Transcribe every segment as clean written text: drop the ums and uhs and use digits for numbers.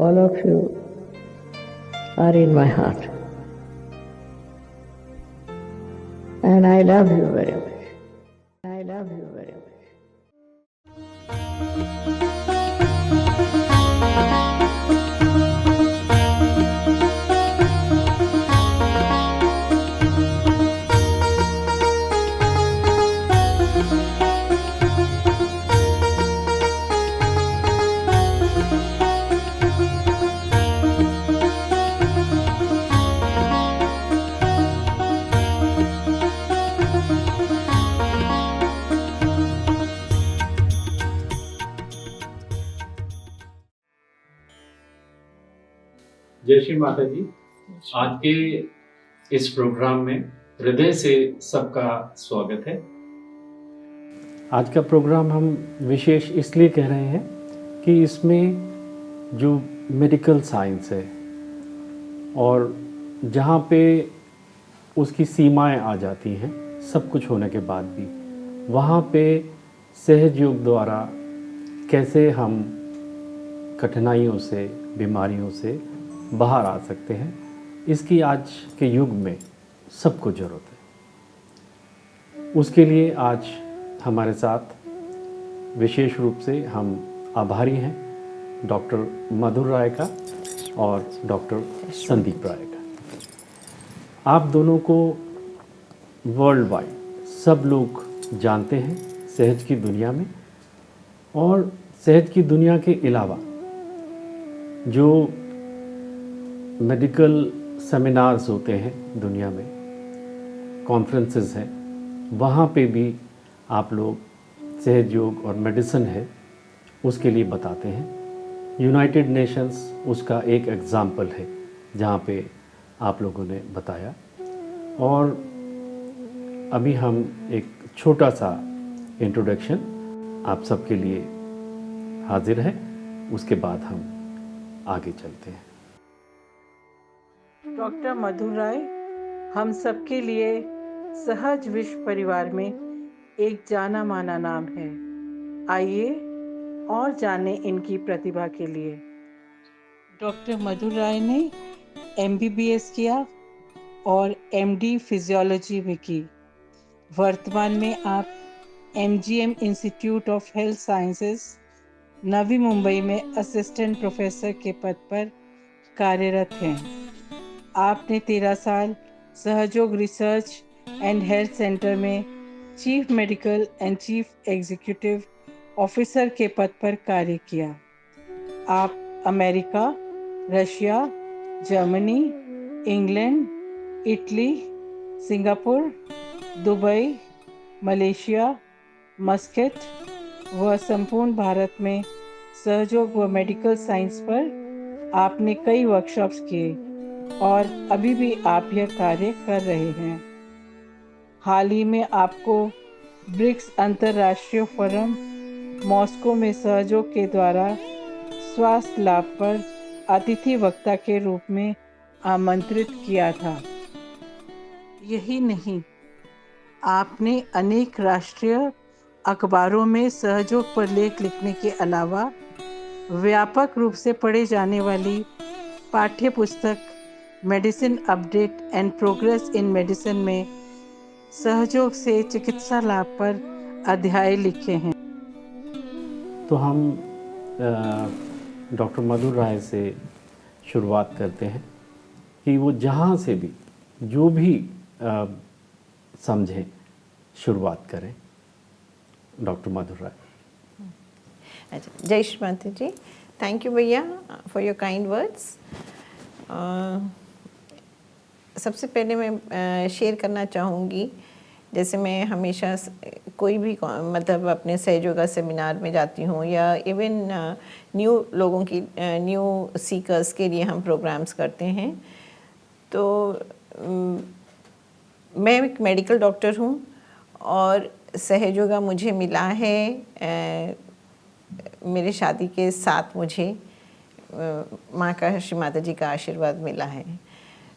all of you are in my heart. And I love you very much. I love you very much. जय श्री माता जी। आज के इस programme में हृदय से सबका स्वागत है। आज का प्रोग्राम हम विशेष इसलिए कह रहे हैं कि इसमें जो मेडिकल साइंस है और जहाँ पे उसकी सीमाएं आ जाती हैं सब कुछ होने के बाद भी, वहाँ पे सहज योग द्वारा कैसे हम कठिनाइयों से, बीमारियों से बाहर आ सकते हैं, इसकी आज के युग में सबको ज़रूरत है। उसके लिए आज हमारे साथ विशेष रूप से हम आभारी हैं डॉक्टर मधुर राय का और डॉक्टर संदीप राय का। आप दोनों को वर्ल्ड वाइड सब लोग जानते हैं सहज की दुनिया में, और सहज की दुनिया के अलावा जो मेडिकल सेमिनार्स होते हैं दुनिया में, कॉन्फ्रेंसेस हैं, वहाँ पे भी आप लोग सहज योग और मेडिसिन है उसके लिए बताते हैं। यूनाइटेड नेशंस उसका एक एग्ज़ाम्पल है जहाँ पे आप लोगों ने बताया। और अभी हम एक छोटा सा इंट्रोडक्शन आप सबके लिए हाजिर है, उसके बाद हम आगे चलते हैं। डॉक्टर मधुर राय हम सबके लिए सहज विश्व परिवार में एक जाना माना नाम है। आइए और जाने इनकी प्रतिभा के लिए। डॉक्टर मधुर राय ने MBBS किया और MD फिजियोलॉजी में की। वर्तमान में आप MGM institute of health sciences, Navi Mumbai में असिस्टेंट प्रोफेसर के पद पर कार्यरत हैं। आपने 13 साल सहयोग रिसर्च एंड हेल्थ सेंटर में chief medical and chief executive officer के पद पर कार्य किया। आप America, Russia, Germany, England, Italy, Singapore, Dubai, Malaysia, Muscat व संपूर्ण भारत में सहयोग व मेडिकल साइंस पर आपने कई वर्कशॉप्स किए और अभी भी आप यह कार्य कर रहे हैं। हाल ही में आपको ब्रिक्स अंतर्राष्ट्रीय फोरम मॉस्को में सहयोग के द्वारा स्वास्थ्य लाभ पर अतिथि वक्ता के रूप में आमंत्रित किया था। यही नहीं, आपने अनेक राष्ट्रीय अखबारों में सहयोग पर लेख लिखने के अलावा व्यापक रूप से पढ़े जाने वाली पाठ्य पुस्तक medicine update and progress in medicine में सहयोग से चिकित्सा लाभ पर अध्याय लिखे हैं। तो हम डॉक्टर मधुर राय से शुरुआत करते हैं कि वो जहाँ से भी जो भी समझें शुरुआत करें। डॉक्टर मधुर राय। अच्छा, जय श्री माता जी। थैंक यू भैया फॉर योर काइंड वर्ड्स। सबसे पहले मैं शेयर करना चाहूँगी, जैसे मैं हमेशा कोई भी मतलब अपने सहयोगा सेमिनार में जाती हूँ या इवन न्यू लोगों की न्यू सीकर्स के लिए हम प्रोग्राम्स करते हैं। तो मैं एक मेडिकल डॉक्टर हूँ और सहयोगा मुझे मिला है मेरे शादी के साथ मुझे माँ का, श्री माता जी का आशीर्वाद मिला है।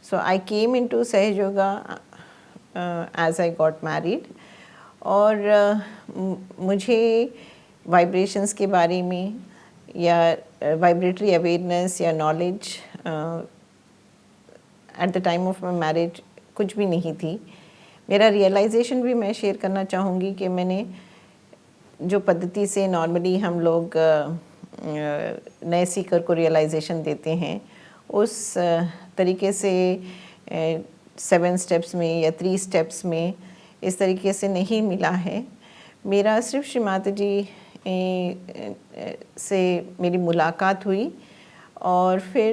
So I came into Sahajayoga as I got married और मुझे वाइब्रेशंस के बारे में या वाइब्रेटरी अवेयरनेस या knowledge at the time of my marriage कुछ भी नहीं थी। मेरा रियलाइजेशन भी मैं शेयर करना चाहूँगी कि मैंने जो पद्धति से नॉर्मली हम लोग नए सीकर को रियलाइजेशन देते हैं, उस तरीके से 7 स्टेप्स में या 3 स्टेप्स में इस तरीके से नहीं मिला है। मेरा सिर्फ श्री माता जी से मेरी मुलाकात हुई और फिर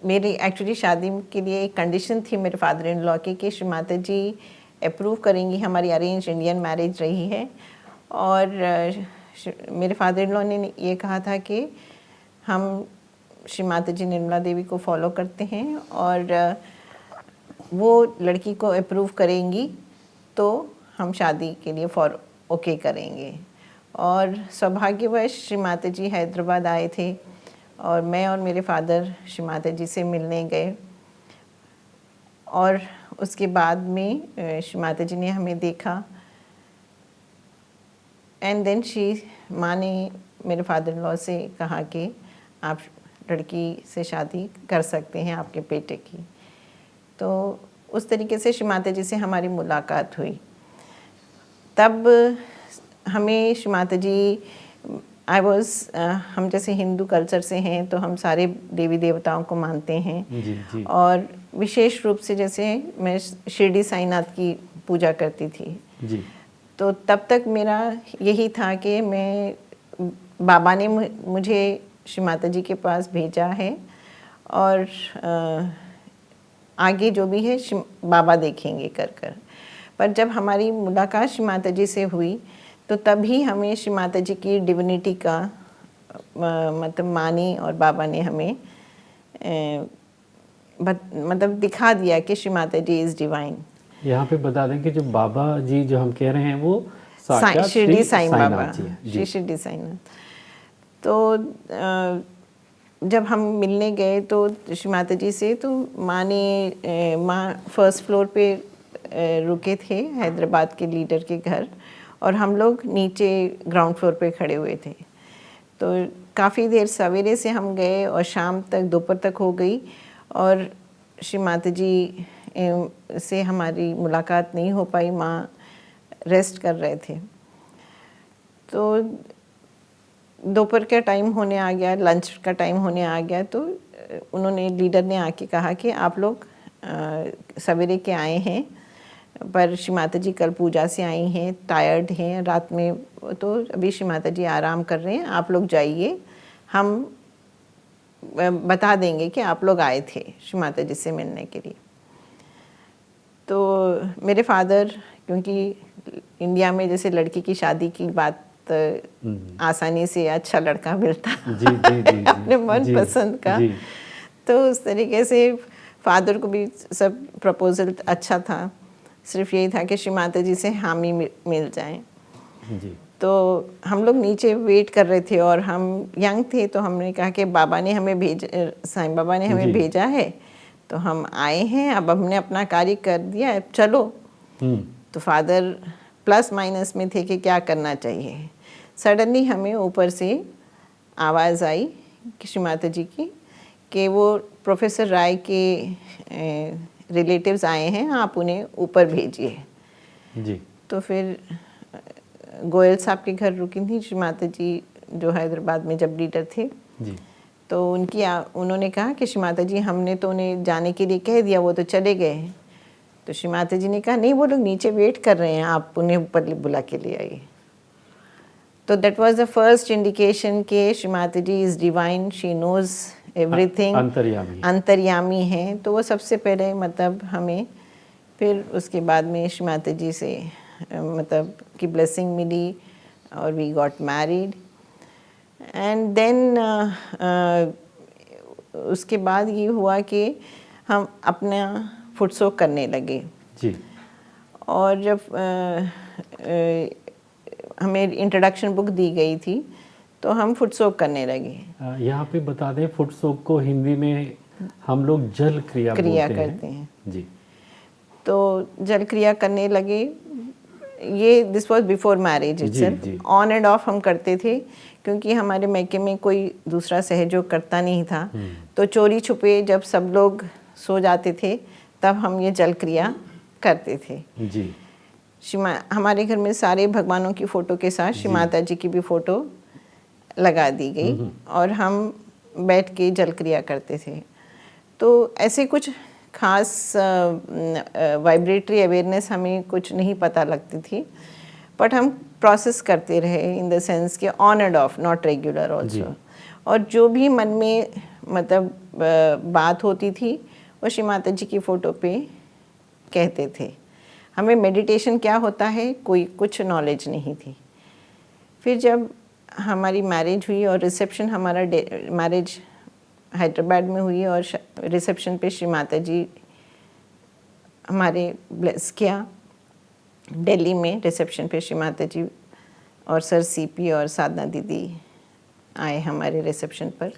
मेरी एक्चुअली शादी के लिए एक कंडीशन थी मेरे फादर इन लॉ की कि श्री माता जी अप्रूव करेंगी। हमारी अरेंज इंडियन मैरिज रही है और मेरे फादर इन लॉ ने ये कहा था कि हम श्री माता जी निर्मला देवी को फॉलो करते हैं और वो लड़की को अप्रूव करेंगी तो हम शादी के लिए ओके करेंगे। और सौभाग्यवश श्री माता जी हैदराबाद आए थे और मैं और मेरे फादर श्री माता जी से मिलने गए और उसके बाद में श्री माता जी ने हमें देखा एंड देन माँ ने मेरे फादर इन लॉ से कहा कि आप लड़की से शादी कर सकते हैं आपके बेटे की। तो उस तरीके से श्री माता जी से हमारी मुलाकात हुई। तब हमें श्री माता जी हम जैसे हिंदू कल्चर से हैं तो हम सारे देवी देवताओं को मानते हैं जी, जी। और विशेष रूप से जैसे मैं शिरडी साईनाथ की पूजा करती थी जी। तो तब तक मेरा यही था कि मैं बाबा ने मुझे श्री माता जी के पास भेजा है और आगे जो भी है बाबा देखेंगे कर। पर जब हमारी मुलाकात श्री माता जी से हुई तो तभी हमें श्री माता जी की डिविनिटी का मतलब मानी और बाबा ने हमें मतलब दिखा दिया कि श्री माता जी इज़ डिवाइन। यहाँ पे बता दें कि जो बाबा जी जो हम कह रहे हैं वो साक्षात शिरडी साईं बाबा, साईनाथ जी हैं। जी। शिरडी साईनाथ। तो जब हम मिलने गए तो श्री माता जी से तो माँ फर्स्ट फ्लोर पे रुके थे हैदराबाद के लीडर के घर और हम लोग नीचे ग्राउंड फ्लोर पे खड़े हुए थे। तो काफ़ी देर सवेरे से हम गए और शाम तक दोपहर तक हो गई और श्री माता जी से हमारी मुलाकात नहीं हो पाई। माँ रेस्ट कर रहे थे। तो दोपहर का टाइम होने आ गया, लंच का टाइम होने आ गया तो उन्होंने लीडर ने आके कहा कि आप लोग सवेरे के आए हैं पर श्री माता जी कल पूजा से आई हैं, टायर्ड हैं रात में, तो अभी श्री माता जी आराम कर रहे हैं, आप लोग जाइए, हम बता देंगे कि आप लोग आए थे श्री माता जी से मिलने के लिए। तो मेरे फादर, क्योंकि इंडिया में जैसे लड़की की शादी की बात आसानी से अच्छा लड़का मिलता जी, अपने मन पसंद का, तो उस तरीके से फादर को भी सब प्रपोजल अच्छा था, सिर्फ यही था कि श्री माता जी से हामी मिल जाए। जी। तो हम लोग नीचे वेट कर रहे थे और हम यंग थे तो हमने कहा कि बाबा ने हमें साईं बाबा ने हमें भेजा है तो हम आए हैं, अब हमने अपना कार्य कर दिया, अब चलो। तो फादर प्लस माइनस में थे कि क्या करना चाहिए। सडनली हमें ऊपर से आवाज़ आई कि श्री माता जी की कि वो प्रोफेसर राय के रिलेटिव्स आए हैं, आप उन्हें ऊपर भेजिए। जी। तो फिर गोयल साहब के घर रुकी थी श्री माता जी, जो हैदराबाद में जब लीडर थे जी। तो उन्होंने कहा कि श्री माता जी हमने तो उन्हें जाने के लिए कह दिया, वो तो चले गए। तो श्री माता जी ने कहा नहीं, वो लोग नीचे वेट कर रहे हैं, आप उन्हें ऊपर बुला के ले आइए। तो that was the first indication कि Shri Mata ji is divine, she knows everything, अंतर्यामी है। तो वो सबसे पहले मतलब हमें, फिर उसके बाद में श्री माता जी से मतलब की ब्लेसिंग मिली और we got married and then उसके बाद ये हुआ कि हम अपना फुट सोक करने लगे। जी। और जब हमें इंट्रोडक्शन बुक दी गई थी तो हम फुट सोक करने लगे। यहाँ पे बता दें, फुट सोक को हिंदी में हम लोग जल क्रिया करते हैं। जी। तो जल क्रिया करने लगे। ये दिस वाज बिफोर मैरिज जी, इटसेल्फ। जी। ऑन एंड ऑफ हम करते थे, क्योंकि हमारे मायके में कोई दूसरा सहयोग करता नहीं था। तो चोरी छुपे जब सब लोग सो जाते थे तब हम ये जल क्रिया करते थे। जी हमारे घर में सारे भगवानों की फ़ोटो के साथ श्री माता जी की भी फ़ोटो लगा दी गई और हम बैठ के जल क्रिया करते थे। तो ऐसे कुछ खास वाइब्रेटरी अवेयरनेस हमें कुछ नहीं पता लगती थी, बट हम प्रोसेस करते रहे इन द सेंस कि on and of, not regular also. और जो भी मन में मतलब बात होती थी वो श्री माता जी की फ़ोटो पे कहते थे। हमें मेडिटेशन क्या होता है कोई कुछ नॉलेज नहीं थी। फिर जब हमारी मैरिज हुई और रिसेप्शन, हमारा मैरिज हैदराबाद में हुई और रिसेप्शन पे श्री माता जी हमारे ब्लेस किया। दिल्ली में रिसेप्शन पे श्री माता जी और सर सीपी और साधना दीदी आए हमारे रिसेप्शन पर।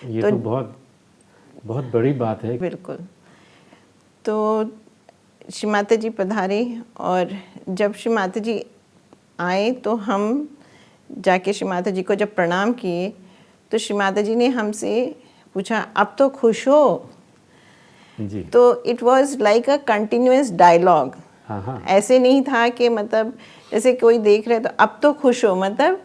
ये तो बहुत बहुत बड़ी बात है। बिल्कुल। तो श्री माता जी पधारे और जब श्री माता जी आए तो हम जाके श्री माता जी को जब प्रणाम किए तो श्री माता जी ने हमसे पूछा, अब तो खुश हो? जी। तो it was like a continuous dialogue. हाँ हाँ। ऐसे नहीं था कि मतलब जैसे कोई देख रहे तो अब तो खुश हो, मतलब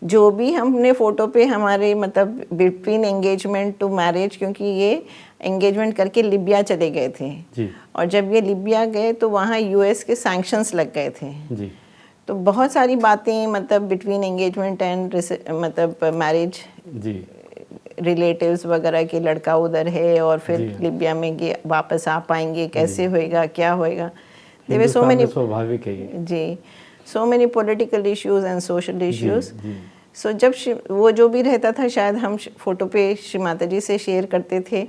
जो भी हमने फ़ोटो पे हमारे मतलब बिटवीन एंगेजमेंट टू मैरिज, क्योंकि ये एंगेजमेंट करके लिबिया चले गए थे जी और जब ये लिबिया गए तो वहाँ यूएस के सैंक्शंस लग गए थे। जी तो बहुत सारी बातें मतलब बिटवीन एंगेजमेंट एंड मतलब मैरिज, जी रिलेटिव्स वगैरह के लड़का उधर है और फिर जी। लिबिया में वापस आ पाएंगे, कैसे होएगा, क्या होएगा। There were so Hindustan many, में स्वाभाविक है ये। जी, so many political issues and social issues. जी सो जब वो जो भी रहता था शायद हम फ़ोटो पे श्री माता जी से शेयर करते थे।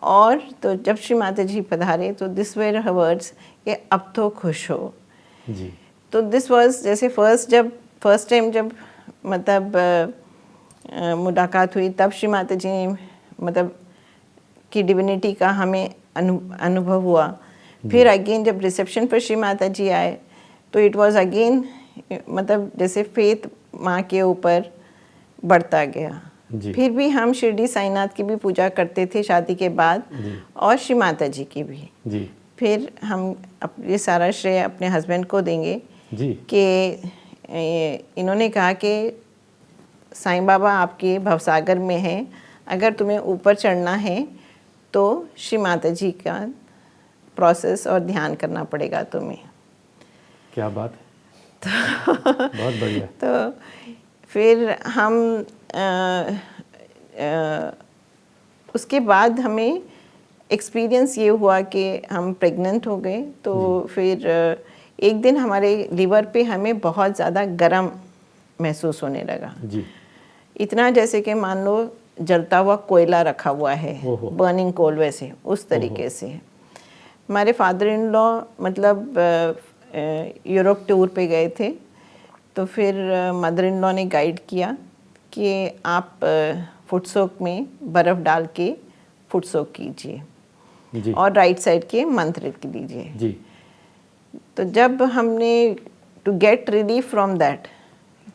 और तो जब श्री माता जी पधारे तो दिस वेर हर वर्ड्स कि अब तो खुश हो। जी तो दिस वाज जैसे फर्स्ट टाइम जब मतलब मुलाकात हुई तब श्री माता जी ने मतलब की डिविनिटी का हमें अनुभव हुआ। फिर अगेन जब रिसेप्शन पर श्री माता जी आए तो इट वाज अगेन मतलब जैसे फेथ माँ के ऊपर बढ़ता गया। जी। फिर भी हम शिरडी साईनाथ की भी पूजा करते थे शादी के बाद और श्री माता जी की भी। जी फिर हम ये सारा श्रेय अपने हस्बैंड को देंगे जी कि इन्होंने कहा कि साईं बाबा आपके भवसागर में हैं, अगर तुम्हें ऊपर चढ़ना है तो श्री माता जी का प्रोसेस और ध्यान करना पड़ेगा तुम्हें। क्या बात है। बहुत बढ़िया। तो फिर हम उसके बाद हमें एक्सपीरियंस ये हुआ कि हम प्रेग्नेंट हो गए। तो फिर एक दिन हमारे लिवर पे हमें बहुत ज़्यादा गरम महसूस होने लगा। जी इतना जैसे कि मान लो जलता हुआ कोयला रखा हुआ है, ओहो। बर्निंग कोल, वैसे उस तरीके से। हमारे फादर इन लॉ मतलब यूरोप टूर पे गए थे, तो फिर मदर इन लॉ ने गाइड किया कि आप फुटसोक में बर्फ़ डाल के फुटसोक कीजिए जी और राइट साइड के मंत्र लीजिए। जी तो जब हमने to get relief from that,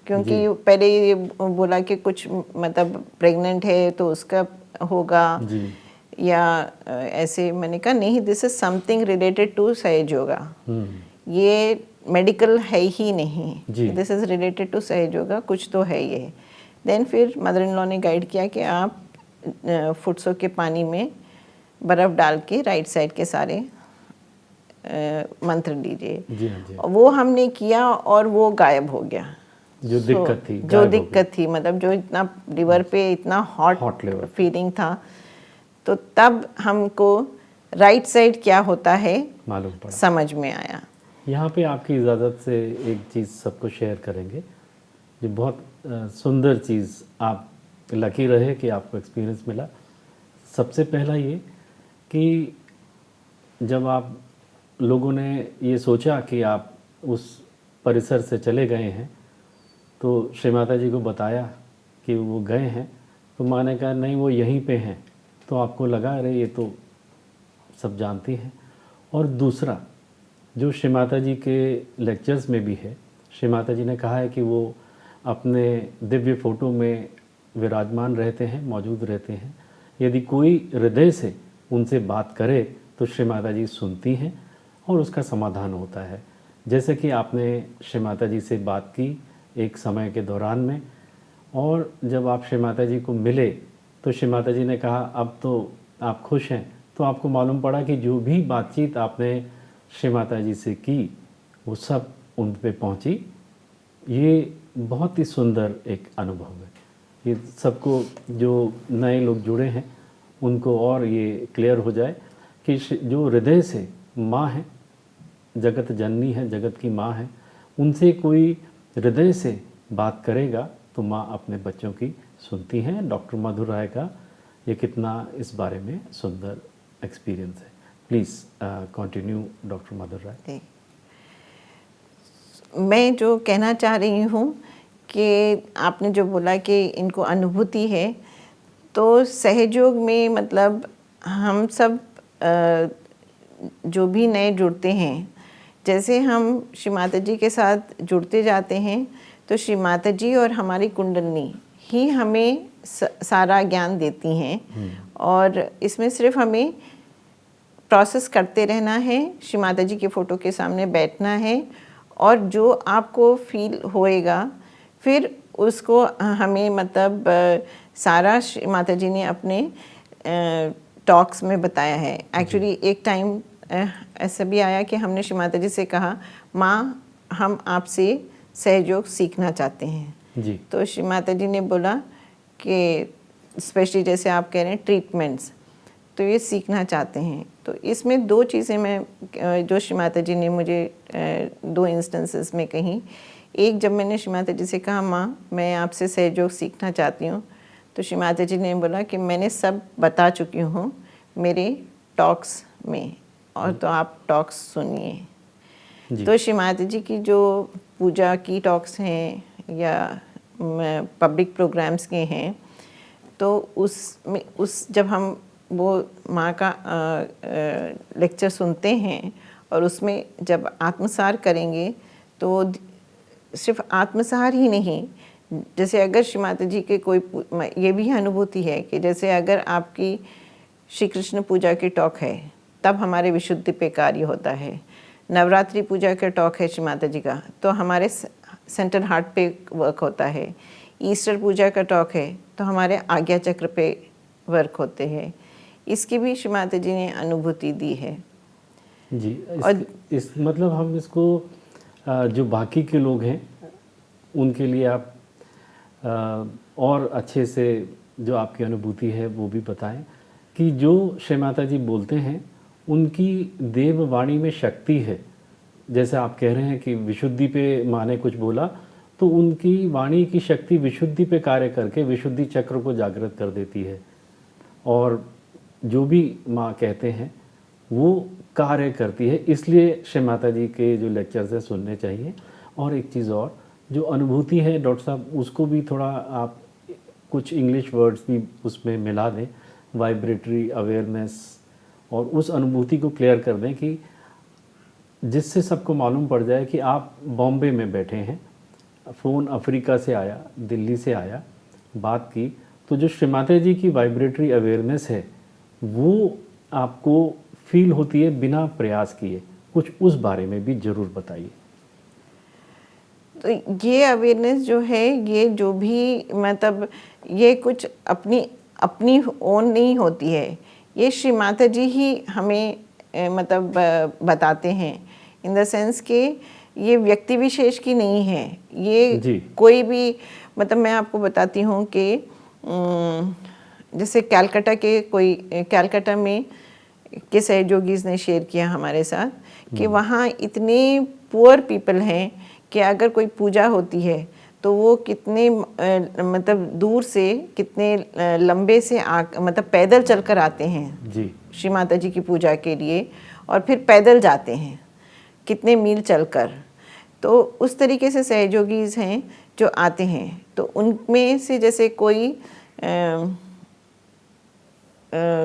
क्योंकि पहले ये बोला कि कुछ मतलब प्रेग्नेंट है तो उसका होगा जी या ऐसे, मैंने कहा नहीं, this is something related to Sahaja Yoga, ये मेडिकल है ही नहीं, this is related to Sahaja yoga, कुछ तो है ये। देन फिर मदर इन लॉ ने गाइड किया कि आप फुटसो के पानी में बर्फ़ डाल के राइट साइड के सारे मंत्र लीजिए। जी हाँ जी। वो हमने किया और वो गायब हो गया। जो दिक्कत थी, जो दिक्कत थी, मतलब जो इतना लिवर पे इतना हॉट फीलिंग था, तो तब हमको राइट साइड क्या होता है मालूम पड़ा, समझ में आया। यहाँ पे आपकी इजाज़त से एक चीज़ सबको शेयर करेंगे, जो बहुत सुंदर चीज़, आप लकी रहे कि आपको एक्सपीरियंस मिला। सबसे पहला ये कि जब आप लोगों ने ये सोचा कि आप उस परिसर से चले गए हैं, तो श्री माता जी को बताया कि वो गए हैं, तो माँ ने कहा नहीं वो यहीं पे हैं, तो आपको लगा अरे ये तो सब जानती हैं। और दूसरा जो श्री माता जी के लेक्चर्स में भी है। श्री माता जी ने कहा है कि वो अपने दिव्य फोटो में विराजमान रहते हैं, मौजूद रहते हैं। यदि कोई हृदय से उनसे बात करे तो श्री माता जी सुनती हैं और उसका समाधान होता है। जैसे कि आपने श्री माता जी से बात की एक समय के दौरान में, और जब आप श्री माता जी को मिले तो श्री माता जी ने कहा अब तो आप खुश हैं। तो आपको मालूम पड़ा कि जो भी बातचीत आपने श्री माता जी से की वो सब उन पे पहुंची। ये बहुत ही सुंदर एक अनुभव है। ये सबको जो नए लोग जुड़े हैं उनको और ये क्लियर हो जाए कि जो हृदय से माँ है, जगत जननी है, जगत की माँ है, उनसे कोई हृदय से बात करेगा तो माँ अपने बच्चों की सुनती हैं। डॉक्टर मधुर राय का ये कितना इस बारे में सुंदर एक्सपीरियंस है। प्लीज़ कंटिन्यू डॉक्टर मधुर राय। मैं जो कहना चाह रही हूँ कि आपने जो बोला कि इनको अनुभूति है, तो सहयोग में मतलब हम सब जो भी नए जुड़ते हैं, जैसे हम श्री माता जी के साथ जुड़ते जाते हैं तो श्री माता जी और हमारी कुंडलनी ही हमें सारा ज्ञान देती हैं। और इसमें सिर्फ हमें प्रोसेस करते रहना है, श्री माता जी के फ़ोटो के सामने बैठना है और जो आपको फील होएगा फिर उसको हमें मतलब सारा श्री माता जी ने अपने टॉक्स में बताया है। एक्चुअली एक टाइम ऐसा भी आया कि हमने श्री माता जी से कहा, माँ हम आपसे सहयोग सीखना चाहते हैं जी। तो श्री माता जी ने बोला कि स्पेशली जैसे आप कह रहे हैं ट्रीटमेंट्स, तो ये सीखना चाहते हैं। तो इसमें दो चीज़ें मैं जो श्री माता जी ने मुझे दो इंस्टेंसेस में कही। एक, जब मैंने श्री माता जी से कहा माँ मैं आपसे सहयोग सीखना चाहती हूँ, तो श्री माता जी ने बोला कि मैंने सब बता चुकी हूँ मेरे टॉक्स में, और तो आप टॉक्स सुनिए। तो श्री माता जी की जो पूजा की टॉक्स हैं या पब्लिक प्रोग्राम्स के हैं, तो उसमें जब हम वो माँ का लेक्चर सुनते हैं और उसमें जब आत्मसार करेंगे तो सिर्फ आत्मसार ही नहीं, जैसे अगर श्री माता जी के कोई ये भी अनुभूति है कि जैसे अगर आपकी श्री कृष्ण पूजा की टॉक है तब हमारे विशुद्धि पे कार्य होता है। नवरात्रि पूजा का टॉक है श्री माता जी का तो हमारे सेंट्रल हार्ट पे वर्क होता है। ईस्टर पूजा का टॉक है तो हमारे आज्ञा चक्र पे वर्क होते हैं। इसकी भी श्री माता जी ने अनुभूति दी है जी। इस मतलब हम इसको जो बाकी के लोग हैं उनके लिए आप और अच्छे से जो आपकी अनुभूति है वो भी बताएं कि जो श्री माता जी बोलते हैं उनकी देववाणी में शक्ति है। जैसे आप कह रहे हैं कि विशुद्धि पे माँ ने कुछ बोला तो उनकी वाणी की शक्ति विशुद्धि पे कार्य करके विशुद्धि चक्र को जागृत कर देती है, और जो भी माँ कहते हैं वो कार्य करती है। इसलिए श्री माता जी के जो लेक्चर्स हैं सुनने चाहिए। और एक चीज़ और जो अनुभूति है डॉक्टर साहब, उसको भी थोड़ा आप कुछ इंग्लिश वर्ड्स भी उसमें मिला दें, वाइब्रेटरी अवेयरनेस, और उस अनुभूति को क्लियर कर दें कि जिससे सबको मालूम पड़ जाए कि आप बॉम्बे में बैठे हैं, फ़ोन अफ्रीका से आया, दिल्ली से आया, बात की, तो जो श्री माता जी की वाइब्रेटरी अवेयरनेस है वो आपको फील होती है बिना प्रयास किए। कुछ उस बारे में भी ज़रूर बताइए। तो ये अवेयरनेस जो है, ये जो भी मतलब ये कुछ अपनी ओन नहीं होती है, ये श्री माता जी ही हमें मतलब बताते हैं। इन द सेंस कि ये व्यक्ति विशेष की नहीं है, ये कोई भी मतलब मैं आपको बताती हूँ कि जैसे कलकत्ता में के सहयोगीज ने शेयर किया हमारे साथ कि वहाँ इतने पुअर पीपल हैं कि अगर कोई पूजा होती है तो वो कितने मतलब दूर से कितने लंबे से मतलब पैदल चलकर आते हैं जी श्री माता जी की पूजा के लिए, और फिर पैदल जाते हैं कितने मील चलकर। तो उस तरीके से सहयोगीज हैं जो आते हैं। तो उनमें से जैसे कोई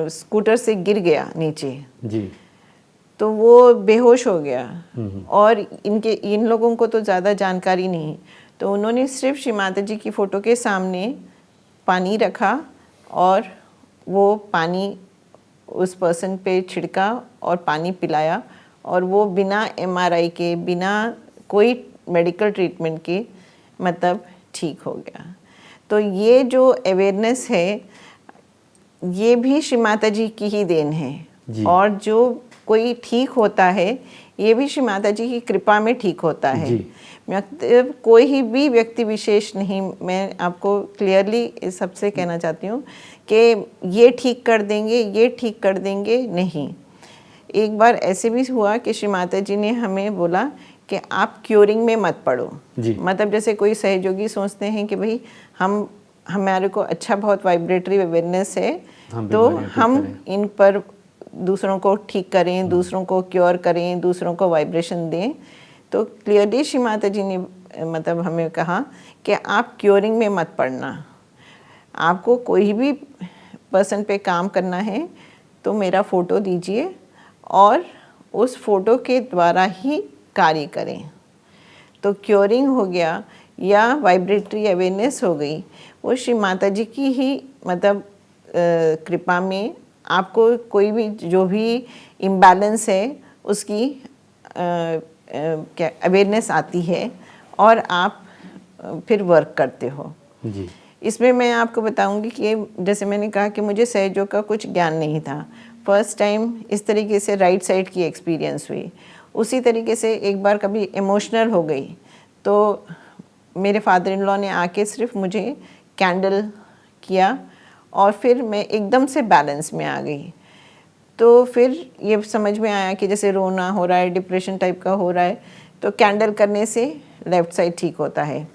स्कूटर से गिर गया नीचे जी, तो वो बेहोश हो गया और इन लोगों को तो ज़्यादा जानकारी नहीं, तो उन्होंने सिर्फ श्री माता जी की फ़ोटो के सामने पानी रखा और वो पानी उस पर्सन पे छिड़का और पानी पिलाया और वो बिना MRI के, बिना कोई मेडिकल ट्रीटमेंट के मतलब ठीक हो गया। तो ये जो अवेयरनेस है ये भी श्री माता जी की ही देन है जी। और जो कोई ठीक होता है ये भी श्री माता जी की कृपा में ठीक होता है जी। मतलब कोई भी व्यक्ति विशेष नहीं, मैं आपको क्लियरली सबसे कहना चाहती हूँ कि ये ठीक कर देंगे, ये ठीक कर देंगे, नहीं। एक बार ऐसे भी हुआ कि श्री माता जी ने हमें बोला कि आप क्योरिंग में मत पड़ो जी। मतलब जैसे कोई सहयोगी सोचते हैं कि भाई हमारे को अच्छा बहुत वाइब्रेटरी अवेयरनेस है तो हम इन पर दूसरों को ठीक करें, दूसरों को क्योर करें, दूसरों को वाइब्रेशन दें। तो क्लियरली श्री माता जी ने मतलब हमें कहा कि आप क्योरिंग में मत पड़ना, आपको कोई भी पर्सन पे काम करना है तो मेरा फ़ोटो दीजिए और उस फोटो के द्वारा ही कार्य करें। तो क्योरिंग हो गया या वाइब्रेटरी अवेयरनेस हो गई, वो श्री माता जी की ही मतलब कृपा में आपको कोई भी जो भी इम्बैलेंस है उसकी क्या अवेयरनेस आती है और आप फिर वर्क करते हो जी। इसमें मैं आपको बताऊंगी कि जैसे मैंने कहा कि मुझे सहयोग का कुछ ज्ञान नहीं था, फर्स्ट टाइम इस तरीके से राइट साइड की एक्सपीरियंस हुई। उसी तरीके से एक बार कभी इमोशनल हो गई तो मेरे फादर इन लॉ ने आके सिर्फ मुझे कैंडल किया और फिर मैं एकदम से बैलेंस में आ गई। तो फिर ये समझ में आया कि जैसे रोना हो रहा है, डिप्रेशन टाइप का हो रहा है, तो कैंडल करने से लेफ़्ट साइड ठीक होता है,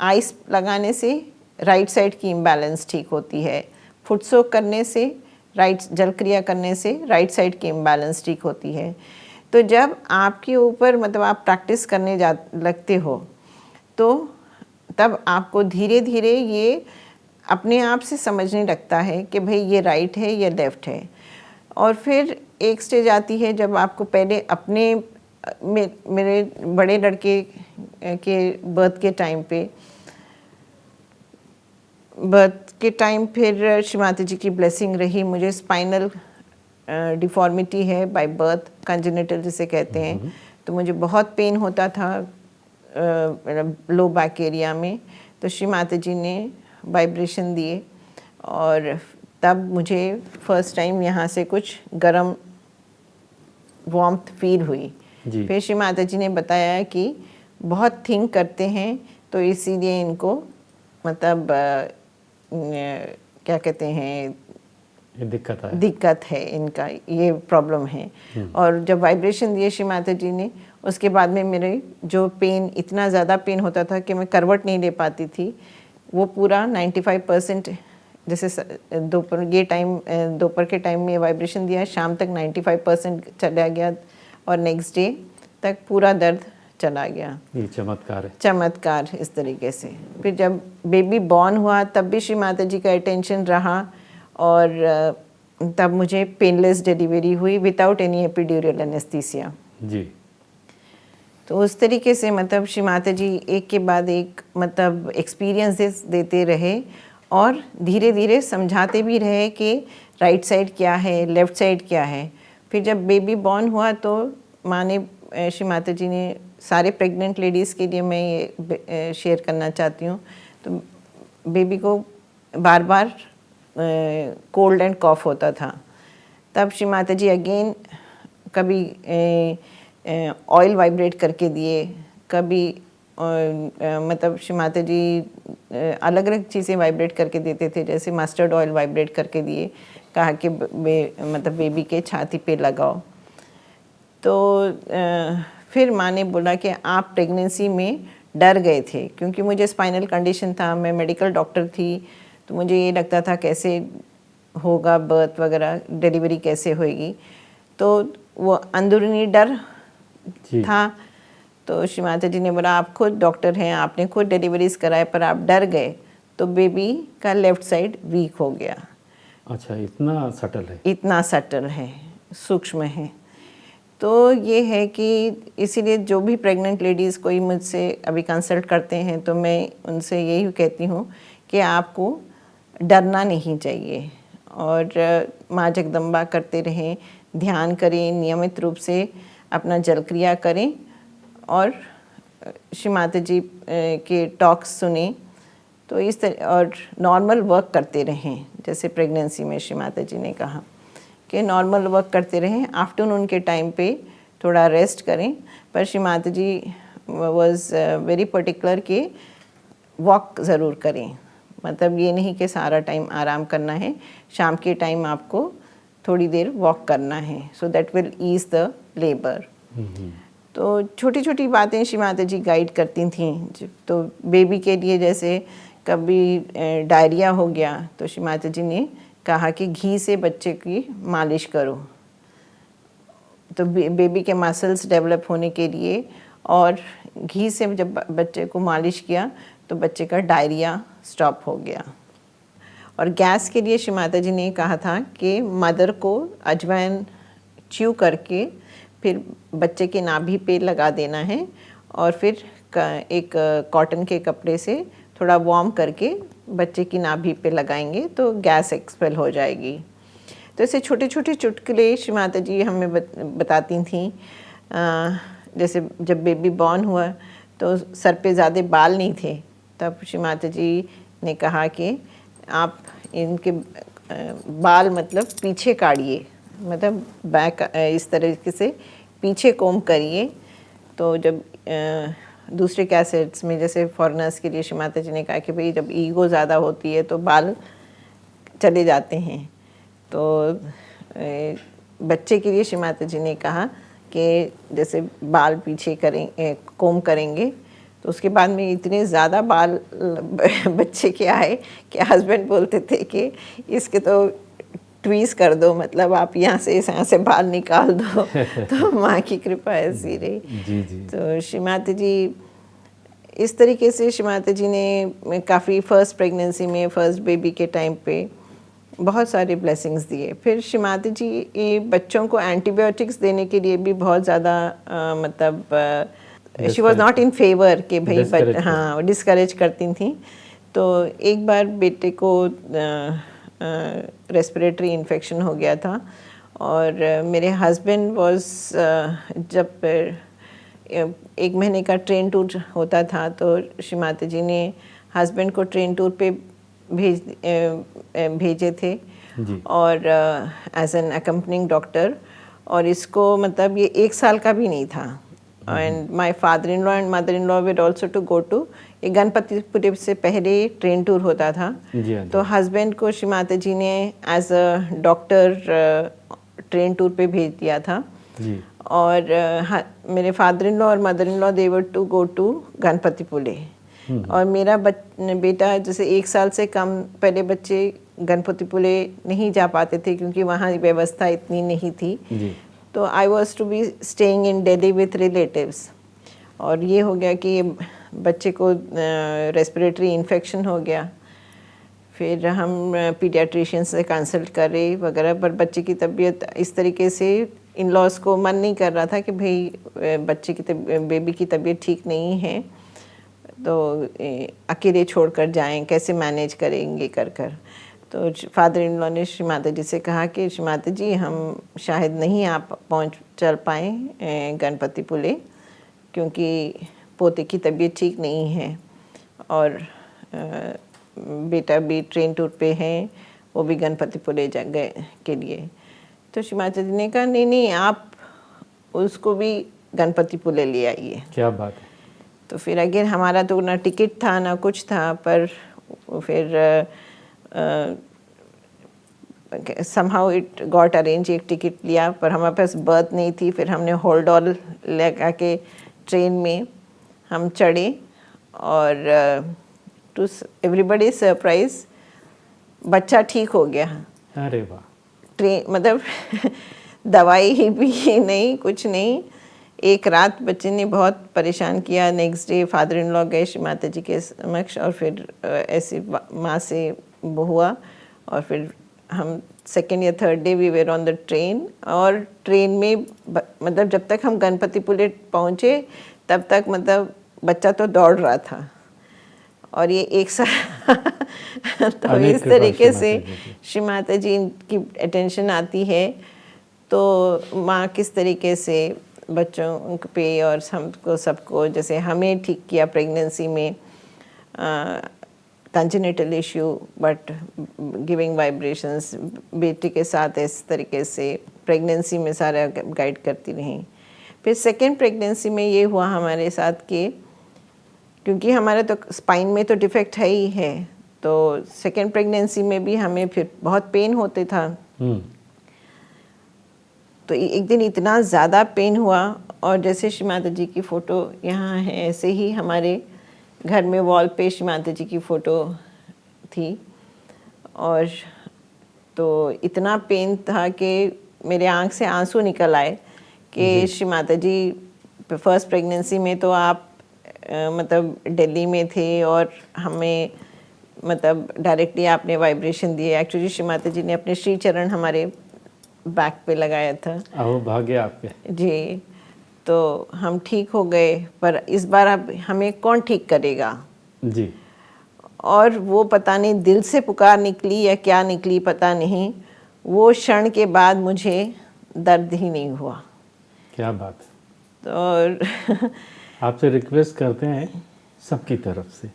आइस लगाने से राइट साइड की इम्बैलेंस ठीक होती है, फुट सोक करने से राइट जल क्रिया करने से राइट साइड की इम्बैलेंस ठीक होती है। तो जब आपके ऊपर मतलब आप प्रैक्टिस करने लगते हो तो तब आपको धीरे धीरे ये अपने आप से समझने लगता है कि भाई ये राइट है, ये लेफ़्ट है। और फिर एक स्टेज आती है जब आपको पहले अपने मेरे बड़े लड़के के बर्थ के टाइम फिर श्री माता जी की ब्लेसिंग रही। मुझे स्पाइनल डिफॉर्मिटी है बाय बर्थ, कंजेनिटल जिसे कहते हैं, तो मुझे बहुत पेन होता था लो बैक एरिया में। तो श्री माता जी ने वाइब्रेशन दिए और तब मुझे फर्स्ट टाइम यहाँ से कुछ गरम वार्मथ फील हुई। फिर श्री माता जी ने बताया कि बहुत थिंक करते हैं तो इसीलिए इनको मतलब क्या कहते हैं दिक्कत है इनका, ये प्रॉब्लम है। और जब वाइब्रेशन दिए श्री माता जी ने, उसके बाद में मेरे जो पेन, इतना ज़्यादा पेन होता था कि मैं करवट नहीं ले पाती थी, वो पूरा 95% जैसे दोपहर के टाइम में वाइब्रेशन दिया, शाम तक 95% चला गया और नेक्स्ट डे तक पूरा दर्द चला गया। ये चमत्कार है, चमत्कार इस तरीके से। फिर जब बेबी बॉर्न हुआ तब भी श्री माता जी का अटेंशन रहा और तब मुझे पेनलेस डिलीवरी हुई विदाउट एनी एपिड्यूरल एनेस्थीसिया जी। तो उस तरीके से मतलब श्री माता जी एक के बाद एक मतलब एक्सपीरियंसेस देते रहे और धीरे धीरे समझाते भी रहे कि राइट साइड क्या है, लेफ़्ट साइड क्या है। फिर जब बेबी बॉर्न हुआ तो माँ ने, श्री माता जी ने, सारे प्रेग्नेंट लेडीज़ के लिए मैं ये शेयर करना चाहती हूँ, तो बेबी को बार बार कोल्ड एंड कॉफ होता था। तब श्री माता जी अगेन कभी ऑयल वाइब्रेट करके दिए, कभी मतलब श्री माता जी अलग अलग चीज़ें वाइब्रेट करके देते थे, जैसे मस्टर्ड ऑयल वाइब्रेट करके दिए, कहा कि मतलब बेबी के छाती पे लगाओ। तो फिर माँ ने बोला कि आप प्रेगनेंसी में डर गए थे, क्योंकि मुझे स्पाइनल कंडीशन था, मैं मेडिकल डॉक्टर थी, तो मुझे ये लगता था कैसे होगा बर्थ वगैरह, डिलीवरी कैसे होएगी, तो वो अंदरूनी डर था। तो श्री माता जी ने बोला आप खुद डॉक्टर हैं, आपने खुद डिलीवरीज कराए पर आप डर गए, तो बेबी का लेफ़्ट साइड वीक हो गया। अच्छा, इतना सटल है? इतना सटल है, सूक्ष्म है। तो ये है कि इसीलिए जो भी प्रेग्नेंट लेडीज़ कोई मुझसे अभी कंसल्ट करते हैं तो मैं उनसे यही कहती हूँ कि आपको डरना नहीं चाहिए और माँ जगदम्बा करते रहें, ध्यान करें, नियमित रूप से अपना जल क्रिया करें और श्री माता जी के टॉक्स सुने। तो इस तरह और नॉर्मल वर्क करते रहें, जैसे प्रेगनेंसी में श्री माता जी ने कहा कि नॉर्मल वर्क करते रहें। आफ्टरनून के टाइम पे थोड़ा रेस्ट करें, पर श्री माता जी वॉज वेरी पर्टिकुलर कि वॉक ज़रूर करें। मतलब ये नहीं कि सारा टाइम आराम करना है, शाम के टाइम आपको थोड़ी देर वॉक करना है, so that will ease the labour. तो छोटी छोटी बातें श्री माता जी गाइड करती थीं। तो बेबी के लिए जैसे कभी डायरिया हो गया तो श्री माता जी ने कहा कि घी से बच्चे की मालिश करो, तो बेबी के मसल्स डेवलप होने के लिए, और घी से जब बच्चे को मालिश किया तो बच्चे का डायरिया स्टॉप हो गया। और गैस के लिए श्री माता जी ने कहा था कि मदर को अजवाइन च्यू करके फिर बच्चे के नाभि पे लगा देना है और फिर एक कॉटन के कपड़े से थोड़ा वार्म करके बच्चे की नाभि पे लगाएंगे तो गैस एक्सपेल हो जाएगी। तो ऐसे छोटे छोटे चुटकुले श्री माता जी हमें बताती थी। जैसे जब बेबी बॉर्न हुआ तो सर पे ज़्यादा बाल नहीं थे, तब श्री माता जी ने कहा कि आप इनके बाल मतलब पीछे काढ़िए, मतलब बैक इस तरीके से पीछे कोम करिए। तो जब दूसरे कैसेट्स में जैसे फॉरेनर्स के लिए श्री माता जी ने कहा कि भाई जब ईगो ज़्यादा होती है तो बाल चले जाते हैं, तो बच्चे के लिए श्री माता जी ने कहा कि जैसे बाल पीछे कोम करेंगे तो उसके बाद में इतने ज़्यादा बाल बच्चे के आए कि हस्बैंड बोलते थे कि इसके तो ट्वीस कर दो, मतलब आप यहाँ से बाल निकाल दो। तो माँ की कृपा ऐसी रही। जी जी। तो श्री माता जी इस तरीके से श्री माता जी ने काफ़ी फर्स्ट प्रेगनेंसी में फर्स्ट बेबी के टाइम पे बहुत सारे ब्लेसिंग्स दिए। फिर श्री माता जी ये बच्चों को एंटीबायोटिक्स देने के लिए भी बहुत ज़्यादा मतलब she was not in favour कि भाई हाँ डिस्करेज करती थी। तो एक बार बेटे को रेस्पिरेटरी इन्फेक्शन हो गया था और मेरे हस्बैंड वॉज जब 1 महीने का ट्रेन टूर होता था तो श्री माता जी ने हस्बैंड को ट्रेन टूर पे भेजे थे जी। और एज एन अकम्पनिंग डॉक्टर, और इसको मतलब ये 1 साल का भी नहीं था। And my father in law and mother in law with also to go to, ये गणपतिपुरे से पहले ट्रेन टूर होता था। तो हस्बैंड को श्री माता जी ने as a doctor train tour पे भेज दिया था जी। और मेरे फादर इन लॉ और mother in law they were to go to Ganpatipule. और मेरा बेटा जैसे 1 साल से कम पहले बच्चे गणपतिपुरे नहीं जा पाते थे क्योंकि वहाँ व्यवस्था इतनी नहीं थी जी। तो I was to be staying in Delhi with relatives. और ये हो गया कि बच्चे को रेस्पिरेटरी इन्फेक्शन हो गया। फिर हम पीडियाट्रिशियन से कंसल्ट करे वगैरह, पर बच्चे की तबीयत इस तरीके से इन लॉज को मन नहीं कर रहा था कि भाई बच्चे की बेबी की तबीयत ठीक नहीं है तो अकेले छोड़कर जाएं, कैसे मैनेज करेंगे कर कर। तो फादर इन लॉ ने श्री माता जी से कहा कि श्री माता जी हम शायद नहीं आप चल पाएँ गणपतिपुरे क्योंकि पोते की तबीयत ठीक नहीं है और बेटा भी ट्रेन टूर पे हैं, वो भी गणपतिपुरे गए के लिए। तो श्री माता जी ने कहा नहीं आप उसको भी गणपतिपुरे ले आइए। क्या बात है। तो फिर अगेन हमारा तो ना टिकट था ना कुछ था, पर फिर somehow it got arranged, एक टिकट लिया, पर हमारे पास बर्थ नहीं थी। फिर हमने होल्ड ऑल लगा के ट्रेन में हम चढ़े और टू एवरीबडी सरप्राइज बच्चा ठीक हो गया। अरे वाह। ट्रेन मतलब दवाई ही भी नहीं, कुछ नहीं। एक रात बच्चे ने बहुत परेशान किया। Next day father in law गए श्री माता जी के समक्ष और फिर ऐसी माँ से हुआ और फिर हम सेकेंड या third day we were on the train, और ट्रेन में मतलब जब तक हम गणपतिपुले पहुँचे तब तक मतलब बच्चा तो दौड़ रहा था, और ये एक साथ तो अनेक इस कृपा तरीके श्री से माता जी की। श्री माता जी की अटेंशन आती है, तो माँ किस तरीके से बच्चों पे और हमको सबको, जैसे हमें ठीक किया प्रेगनेंसी में, congenital issue but giving vibrations, बेटी के साथ इस तरीके से प्रेगनेंसी में सारा गाइड करती रही। फिर सेकेंड प्रेगनेंसी में ये हुआ हमारे साथ कि क्योंकि हमारा तो स्पाइन में तो डिफेक्ट है ही है, तो सेकेंड प्रेगनेंसी में भी हमें फिर बहुत पेन होते था। तो एक दिन इतना ज़्यादा पेन हुआ, और जैसे श्री माता जी की फ़ोटो यहाँ है, ऐसे ही हमारे घर में वॉल पे श्री माता जी की फ़ोटो थी, और तो इतना पेन था कि मेरे आँख से आंसू निकल आए कि श्री माता जी फर्स्ट प्रेगनेंसी में तो आप मतलब दिल्ली में थे, और हमें मतलब डायरेक्टली आपने वाइब्रेशन दिए। एक्चुअली श्री माता जी ने अपने श्री चरण हमारे बैक पे लगाया था। अहो भाग्य आपके। जी, तो हम ठीक हो गए, पर इस बार अब हमें कौन ठीक करेगा। जी। और वो पता नहीं दिल से पुकार निकली या क्या निकली पता नहीं, वो क्षण के बाद मुझे दर्द ही नहीं हुआ। क्या बात है। तो आपसे रिक्वेस्ट करते हैं सबकी तरफ से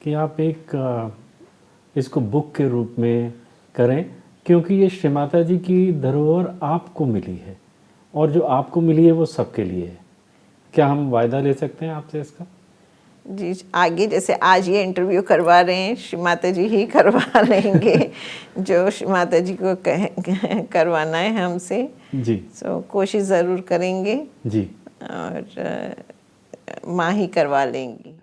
कि आप इसको बुक के रूप में करें, क्योंकि ये श्री माता जी की धरोहर आपको मिली है, और जो आपको मिली है वो सबके लिए है। क्या हम वायदा ले सकते हैं आपसे इसका? जी, आगे जैसे आज ये इंटरव्यू करवा रहे हैं, श्री माता जी ही करवा लेंगे जो श्री माता जी को करवाना है हमसे। जी। सो कोशिश ज़रूर करेंगे, जी। और माँ ही करवा लेंगी।